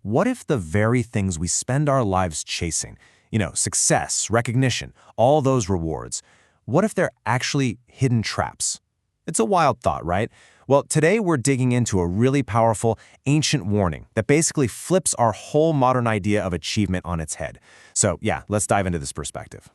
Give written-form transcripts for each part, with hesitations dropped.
what if the very things we spend our lives chasing, success, recognition, all those rewards, what if they're actually hidden traps? It's a wild thought, right? Well, today we're digging into a really powerful ancient warning that basically flips our whole modern idea of achievement on its head. So yeah, let's dive into this perspective.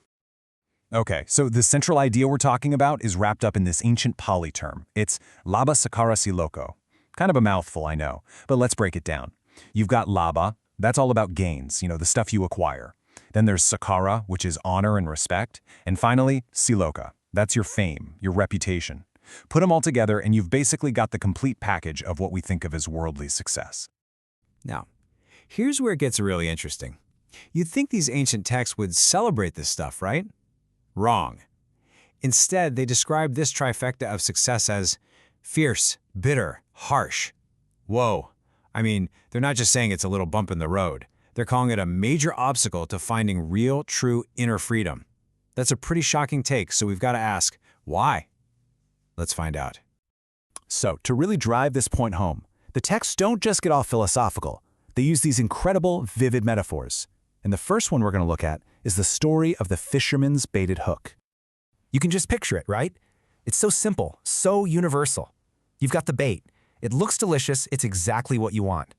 Okay, so the central idea we're talking about is wrapped up in this ancient Pali term. It's siloka. Kind of a mouthful, I know, but let's break it down. You've got lābha, that's all about gains, the stuff you acquire. Then there's sakkāra, which is honor and respect. And finally, siloka, that's your fame, your reputation. Put them all together and you've basically got the complete package of what we think of as worldly success. Now, here's where it gets really interesting. You'd think these ancient texts would celebrate this stuff, right? Wrong. Instead, they describe this trifecta of success as fierce, bitter, harsh. Whoa. I mean, they're not just saying it's a little bump in the road. They're calling it a major obstacle to finding real, true inner freedom. That's a pretty shocking take, so we've got to ask, why? Let's find out. So, to really drive this point home, the texts don't just get all philosophical. They use these incredible, vivid metaphors. And the first one we're going to look at is the story of the fisherman's baited hook. You can just picture it, right? It's so simple, so universal. You've got the bait. It looks delicious, it's exactly what you want.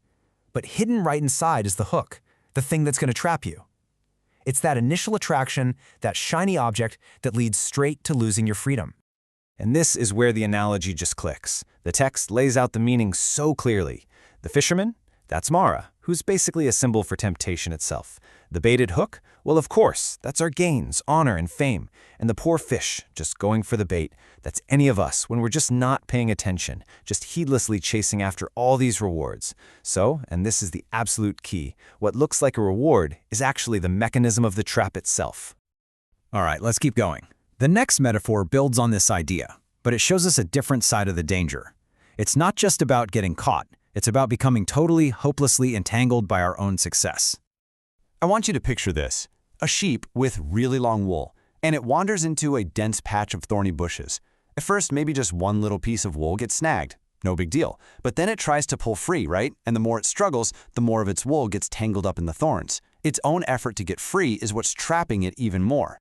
But hidden right inside is the hook, the thing that's going to trap you. It's that initial attraction, that shiny object that leads straight to losing your freedom. And this is where the analogy just clicks. The text lays out the meaning so clearly. The fisherman, that's Mara, who's basically a symbol for temptation itself. The baited hook, well, of course, that's our gains, honor, and fame. And the poor fish, just going for the bait, that's any of us when we're just not paying attention, just heedlessly chasing after all these rewards. So, and this is the absolute key, what looks like a reward is actually the mechanism of the trap itself. All right, let's keep going. The next metaphor builds on this idea, but it shows us a different side of the danger. It's not just about getting caught. It's about becoming totally, hopelessly entangled by our own success. I want you to picture this, a sheep with really long wool, and it wanders into a dense patch of thorny bushes. At first, maybe just one little piece of wool gets snagged. No big deal. But then it tries to pull free, right? And the more it struggles, the more of its wool gets tangled up in the thorns. Its own effort to get free is what's trapping it even more.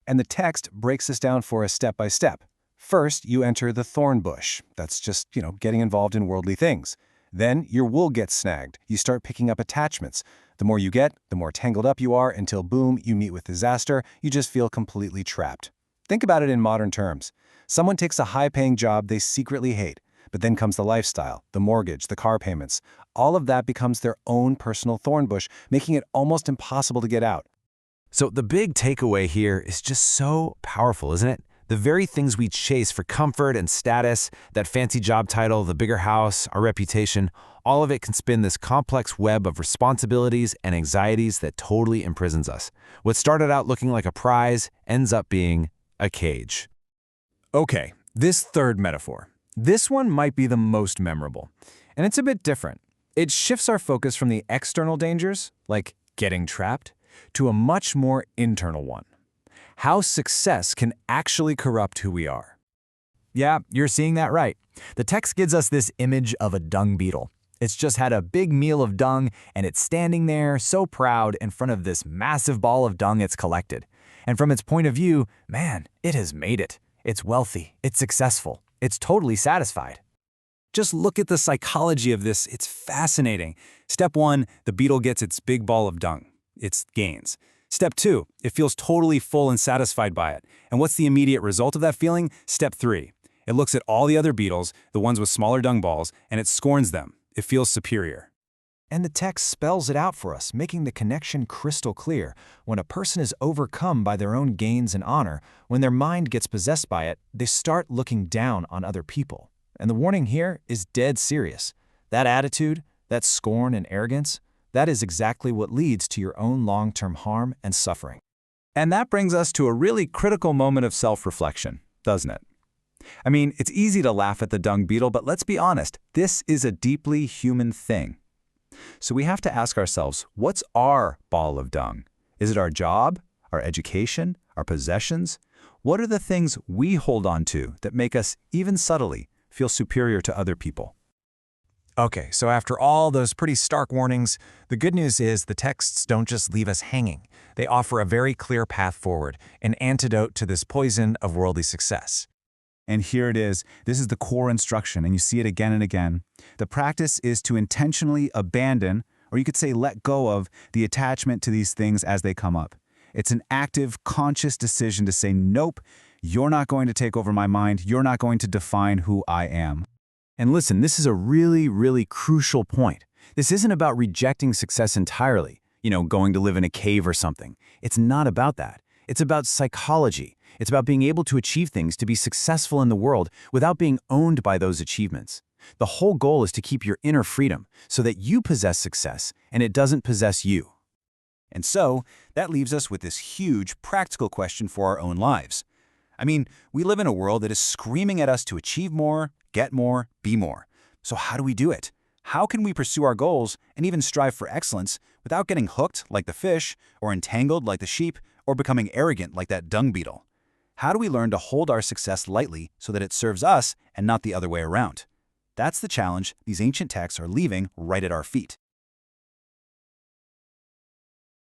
And the text breaks this down for us step by step. First, you enter the thorn bush. That's just, getting involved in worldly things. Then your wool gets snagged. You start picking up attachments. The more you get, the more tangled up you are until boom, you meet with disaster. You just feel completely trapped. Think about it in modern terms. Someone takes a high-paying job they secretly hate, but then comes the lifestyle, the mortgage, the car payments. All of that becomes their own personal thorn bush, making it almost impossible to get out. So the big takeaway here is just so powerful, isn't it? The very things we chase for comfort and status, that fancy job title, the bigger house, our reputation, all of it can spin this complex web of responsibilities and anxieties that totally imprisons us. What started out looking like a prize ends up being a cage. Okay, this third metaphor. This one might be the most memorable. And it's a bit different. It shifts our focus from the external dangers, like getting trapped, to a much more internal one. How success can actually corrupt who we are. Yeah, you're seeing that right. The text gives us this image of a dung beetle. It's just had a big meal of dung, and it's standing there so proud in front of this massive ball of dung it's collected. And from its point of view, man, it has made it. It's wealthy, it's successful, it's totally satisfied. Just look at the psychology of this, it's fascinating. Step 1, the beetle gets its big ball of dung. Its gains. Step 2, it feels totally full and satisfied by it. And what's the immediate result of that feeling? Step 3, it looks at all the other beetles, the ones with smaller dung balls, and it scorns them. It feels superior. And the text spells it out for us, making the connection crystal clear. When a person is overcome by their own gains and honor, when their mind gets possessed by it, they start looking down on other people. And the warning here is dead serious. That attitude, that scorn and arrogance, that is exactly what leads to your own long-term harm and suffering. And that brings us to a really critical moment of self-reflection, doesn't it? I mean, it's easy to laugh at the dung beetle, but let's be honest, this is a deeply human thing. So we have to ask ourselves, what's our ball of dung? Is it our job, our education, our possessions? What are the things we hold on to that make us, even subtly, feel superior to other people? Okay, so after all those pretty stark warnings, the good news is the texts don't just leave us hanging. They offer a very clear path forward, an antidote to this poison of worldly success. And here it is. This is the core instruction, and you see it again and again. The practice is to intentionally abandon, or you could say let go of, the attachment to these things as they come up. It's an active, conscious decision to say, nope, you're not going to take over my mind. You're not going to define who I am. And listen, this is a really, really crucial point. This isn't about rejecting success entirely, going to live in a cave or something. It's not about that. It's about psychology. It's about being able to achieve things to be successful in the world without being owned by those achievements. The whole goal is to keep your inner freedom so that you possess success and it doesn't possess you. And so, that leaves us with this huge practical question for our own lives. I mean, we live in a world that is screaming at us to achieve more, get more, be more. So how do we do it? How can we pursue our goals and even strive for excellence without getting hooked like the fish, or entangled like the sheep, or becoming arrogant like that dung beetle? How do we learn to hold our success lightly so that it serves us and not the other way around? That's the challenge these ancient texts are leaving right at our feet.